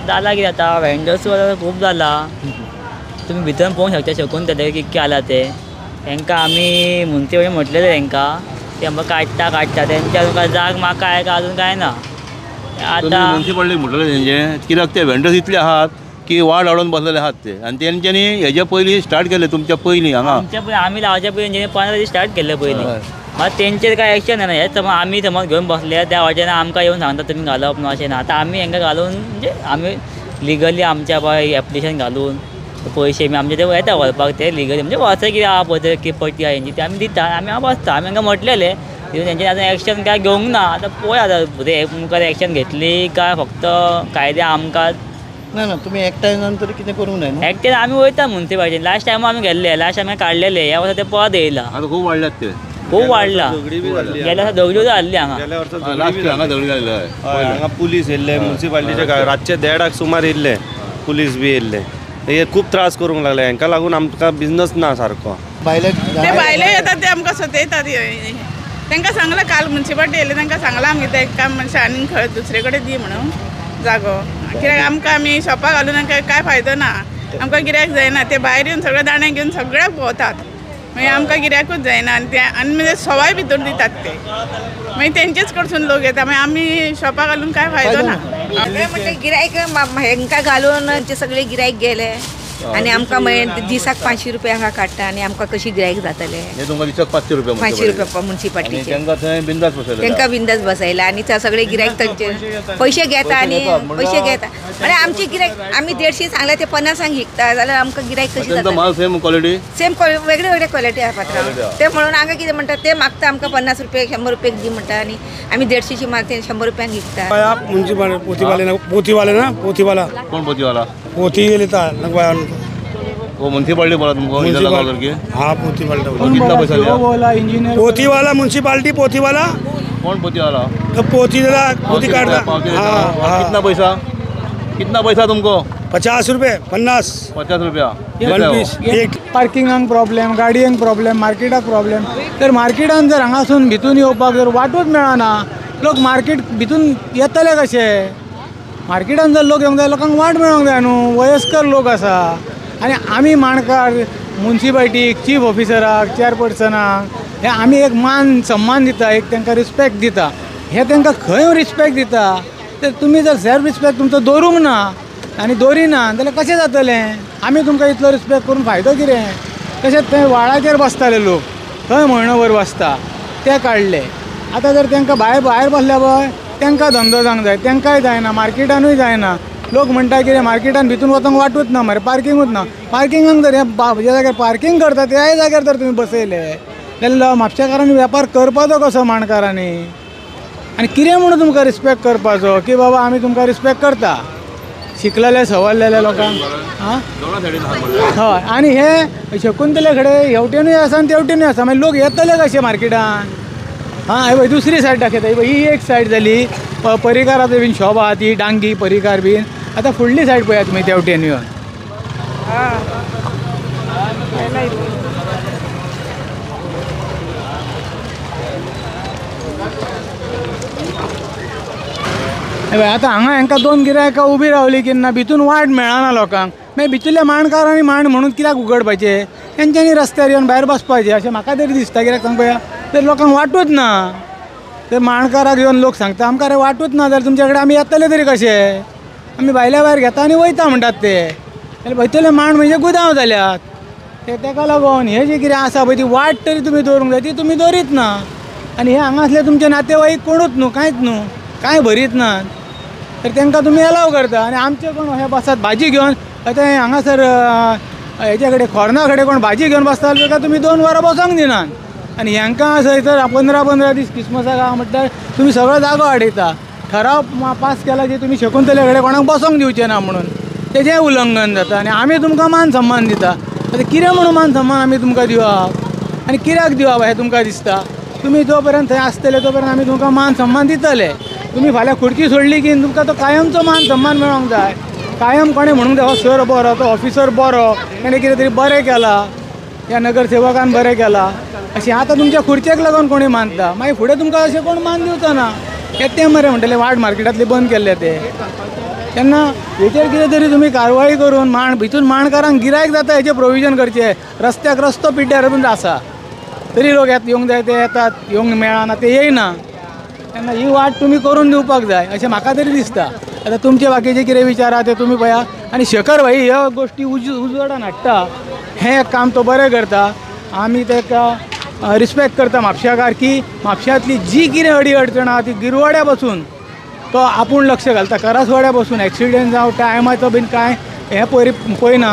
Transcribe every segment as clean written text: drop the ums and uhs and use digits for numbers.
जाला कितें आता वेंडर्स खूब जाला तुम्ही भितर पळोवंक शकता शकून ते कितके आला ते तांकां आमी मुन्सिपाल्टी म्हटलेलें तांकां ते आमकां काडटा तेंच्या तुमकां जाग म्हाका काय का अजून काय ना आतां मुन्सिपाल्टी म्हटलेलें तेंचें कित्याक ते वेंडर्स इतले आहात की वाड हाडून बसलेले आहात ते आनी तेंच्यांनी हेजे पयलीं स्टार्ट केले तुमच्या पयलीं हांगा आमच्या पयलीं आमी लावच्या पयलीं 15 दीस स्टार्ट केल्ले पयलीं मात तेंचेर काय एक्शन ना हेच समज आमी समज घेवन बसले त्या वटेन आमकां येवन सांगता तुमी घालप न्हू अशें ना आतां आमी हांकां घालून म्हणजे आमी लिगली आमच्या पळय एप्लिकेशन घालून पयशे आमचे ते येता व्हरपाक ते लिगली म्हणजे वर्स कितें आहा पळय ते की पटी आहा हेंची ते आमी दिता आमी हांगा बसता आमी हांकां म्हटलेलें तेंच्यांनी आतां एक्शन काय घेवंक ना आतां पळय आतां मुखार एक्शन घेतली काय फक्त कायदे आमकां ना तुम्ही एकठांय नंतर कितें करूंक जाय न्हू एक्शन आमी वयता मुन्सिपाल्टीन लास्ट टायम आमी गेल्ले लास्ट टायम काडलेले ह्या वर्सा ते परत येयला आतां खूब वाडल्यात ते खूब वाडला गेल्या वर्सा दगड्यो जाल्ली हांगा लास्ट हांगा झगडी जाल्ले हय हांगा पुलीस येयल्ले मुन्सिपाल्टीचे रातचे 1:30 सुमार येयल्ले पुलीस बी येयल्ले हे खूब त्रास करूंक लागले हांकां लागून आमकां बिझनस ना सारको भायले ते भायले येतात ते आमकां सतयतात तांकां सांगलां काल मुन्सिपाल्टी येयले तांकां सांगलां आमी ते काम मनशां आनीक खंय दुसरे कडेन दी म्हणून जागो कित्याक आमकां आमी शॉपाक घालून तांकां काय फायदो ना आमकां गिऱ्याक जायना ते भायर येवन सगळे दाणे घेवन सगळ्याक भोंवतात मागीर आमकां गिऱ्याकूच जायना आनी ते आनी म्हणजे सवाय भितर दितात ते मागीर तेंचेच कडसून लोक येता मागीर आमी शॉपाक घालून काय फायदो ना म्हणजे गिरायक हांकां घालून ते सगळे गिरायक गेले आनी आमकां दिसाक 500 रुपया हांगा काडटा आनी आमकां कशी गिरायक जातले हे तुमकां दिसाक 500 रुपया 500 रुपया मुन्सिपाल्टीचे तांकां थंय बिंदास बसयले तांकां बिंदास बसयला आनी ते सगळे गिरायक थंयचे पैसे घेता आनी पैसे घेता म्हणजे आमचे गिरायक आमी 150 सांगले ते 50 विकता जाल्यार आमकां गिरायक कशी तांकां जाता माल सेम क्वॉलिटी सेम वेगळे वेगळे क्वॉलिटी आहा पात्रांव ते म्हणून हांगा कितें म्हणटा ते मागता आमकां 50 रुपया 100 रुपयाक दी म्हणटा आनी आमी 150ची माल ते 100 रुपयांक विकता पोथीवाला कोण पोतीवाला पोथी लेता वो मुन्सिपाल्टी बोला तुमको इधर लगा करके हाँ पोथीवाला और कितना पैसा लिया पोथीवाला मुन्सिपाल्टी पोथीवाला कौन पोतीवाला तो पोथी देला पोथी काटता कितना पैसा तुमको 50 रुपये 50 रुपया एक पार्किंगाक प्रॉब्लेम गाडयेक प्रॉब्लेम मार्केटाक प्रॉब्लेम तर मार्केटान जर हांगासून भितून येवपाक जर वाटूच मेळना लोक मार्केट भितून येतले कशे मार्केटान जर लोक येवंक जाय लोकांक वाट मेळोंक जाय न्हू वयस्कर लोक आसा आनी आमी माणकार मुन्सिपाल्टीक चीफ ऑफिसराक चेअरपर्सनाक हे आमी एक मान सम्मान दिता एक तांकां रिस्पेक्ट दिता हे तांकां खंय रिस्पेक्ट दिता तर तुमी जर सेल्फ रिस्पेक्ट तुमचो दवरूंक ना आनी दवरिना जाल्यार कशें जातलें आमी तुमकां इतलो रिस्पेक्ट करून फायदो कितें तशेंच थंय वाळाचेर बसताले लोक थंय म्हयनोभर बसता ते काडले आतां जर तांकां भायर बसल्या पळय तांकां धंदो जावंक जाय तांकांय जायना मार्केटानूय जायना लोक म्हणटा कितें मार्केटान भितून वचोंक वाटूच ना मरे पार्किंगूच ना पार्किंगाक जर हे जे जाग्यार पार्किंग करता त्याय जाग्यार जर तुमी बसयले जाल्यार म्हापशेकारांनी वेपार करपाचो कसो माणकारांनी आनी कितें म्हणून तुमकां रिस्पेक्ट करपाचो की बाबा आमी तुमकां रिस्पेक्ट करता शिकलेले सवरलेले लोकांक हां हय आनी हे शकुंतले कडेन हेवटेनूय आसा आनी तेवटेनूय आसा मागीर लोक येतले कशे मार्केटान हां हे पळय दुसरी सायड दाखयता ही एक सायड जाली परिकाराचो बीन शॉप आहा ती डांगी परिकार बीन आतां फुडली सायड पळयात तुमी तेवटेन येवन आतां हांगा हांकां 2 गिरायकां उबी रावली की ना भितून वाट मेळना लोकांक मागीर भितरल्या माणकारांनी मांड म्हणून कित्याक उगडपाचें तेंच्यांनी रस्त्यार येवन भायर बसपाचें अशें म्हाका तरी दिसता कित्याक सांग पळया तर लोकांक वाटूच ना ते माणकाराक येवन लोक सांगता आमकां रे वाटूच ना जाल्यार तुमचे कडेन आमी येतले तरी कशे आमी भायल्या भायर घेता आनी वयता म्हणटात ते जाल्यार भितरले मांड म्हणजे गुदांव जाल्यात ते ताका लागून हे जे कितें आसा पळय ती वाट तरी तुमी दवरूंक जाय ती तुमी दवरीत ना आनी हे हांगासले तुमचे नातेवाईक कोणूच न्हू कांयच न्हू कांय भरीत नात तर तांकां तुमी एलाव करता आनी आमचे कोण हे बसतात भाजी घेवन आतां हांगासर हेजे कडेन खोर्ना कडेन कोण भाजी घेवन बसता जाल्यार ताका तुमी 2 वरां बसोंक दिनात आनी हांकां थंयसर 15 दीस क्रिसमसाक म्हणटा तुमी सगळो जागो आडयता ठराव पास केला की तुमी शकुंतले कडेन कोणाक बसोंक दिवचें ना म्हणून तेजें उल्लंघन जाता आनी आमी तुमकां मान सम्मान दिता आतां कितें म्हणून मान सम्मान आमी तुमकां दिवप आनी कित्याक दिवप हें तुमकां दिसता तुमी जो पर्यंत थंय आसतले तो पर्यंत आमी तुमकां मान सम्मान दितले तुमी फाल्यां खुर्ची सोडली की तुमकां तो कायमचो मान सम्मान मेळोंक जाय कायम कोणें म्हणूंक जाय हो सर बरो तो ऑफिसर बरो ताणें कितें तरी बरें केलां ह्या नगरसेवकान बरें केलां अशें आतां तुमच्या खुर्चेक लागून कोणी मानता मागीर फुडें तुमकां अशें कोण मान दिवचो ना ते मरे म्हणटले वाड मार्केटांतले बंद केल्ले ते तेन्ना हेचेर कितें तरी तुमी कारवाई करून भितून माणकारांक गिरायक जाता हेचें प्रोविजन करचें. रस्त्याक रस्तो पिड्ड्यार बीन आसा तरी लोक येवंक जाय ते येतात, येवंक मेळना ते येयना. तेन्ना ही वाट तुमी करून दिवपाक जाय अशें म्हाका तरी दिसता. आतां तुमचे बाकीचे कितें विचार आहा ते तुमी पळया. आनी शेखर भाई ह्या गोश्टी उजवाडान हाडटा, हें एक काम तो बरें करता. आमी ताका रिस्पेक्ट करता म्हापशाकार की म्हापशांतली जी कितें अडी अडचण आहा ती गिरवाड्या पासून तो आपूण लक्ष घालता. करासवाड्या पासून एक्सिडेंट जावं टायमाचो बीन कांय हें पळयना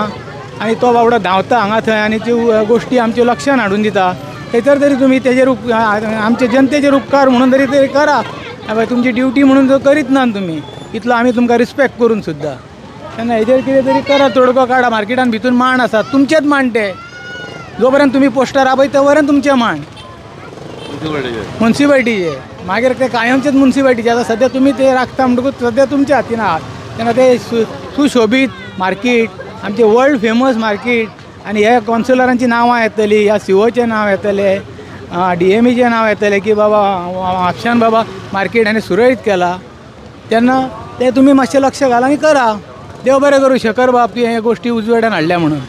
आनी तो बाबडो धांवता हांगा थंय आनी त्यो गोश्टी आमच्यो लक्षान हाडून दिता. थंयसर तरी तुमी तेजेर आमचे जनतेचेर उपकार म्हणून तरी करा. तुमची ड्युटी म्हणून जर करीत ना तुमी इतलो आमी तुमकां रिस्पेक्ट करून सुद्दां. तेन्ना हेजेर कितें तरी करा, तोडगो काडा. मार्केटान भितून माण आसात तुमचेच माण ते. जो पर्यंत तुम्ही पोस्टर राबयता पर्यंत तुमचे माण म्युन्सिपाल्टीचे, मागीर ते कायमचेच म्युन्सिपाल्टीचे. आतां सद्या तुमी ते राखता म्हणटकूच सद्या तुमच्या हातीन आहात. तेन्ना ते सुशोभीत मार्केट, आमचे वर्ल्ड फेमस मार्केट आनी ह्या कौन्सिलरांची नांवां येतली, ह्या सीओचें नांव येतलें, DMEचें नांव येतलें की बाबा म्हापशान बाबा मार्केट हांणी सुरळीत केला. तेन्ना ते तुमी मातशें लक्ष घाला आनी करा. देव बरें करूं शेखर बाब ह्या गोश्टी उजवाड्यान हाडल्या म्हणून.